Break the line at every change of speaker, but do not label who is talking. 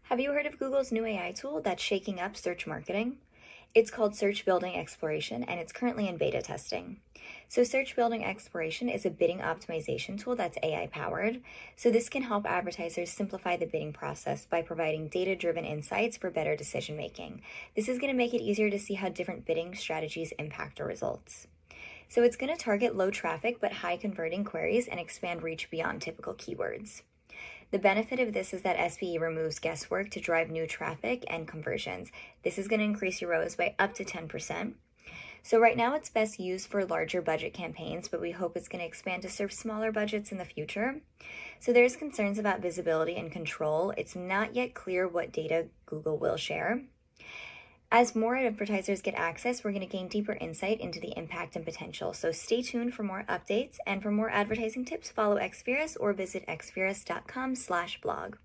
Have you heard of Google's new AI tool that's shaking up search marketing? It's called Search Building Exploration, and it's currently in beta testing. So Search Building Exploration is a bidding optimization tool that's AI powered. So this can help advertisers simplify the bidding process by providing data-driven insights for better decision making. This is going to make it easier to see how different bidding strategies impact our results. So it's going to target low traffic but high converting queries and expand reach beyond typical keywords. The benefit of this is that SBE removes guesswork to drive new traffic and conversions. This is going to increase your ROAS by up to 10%. So right now it's best used for larger budget campaigns, but we hope it's going to expand to serve smaller budgets in the future. So there's concerns about visibility and control. It's not yet clear what data Google will share. As more advertisers get access, we're going to gain deeper insight into the impact and potential. So stay tuned for more updates, and for more advertising tips, follow Exverus or visit exverus.com/blog.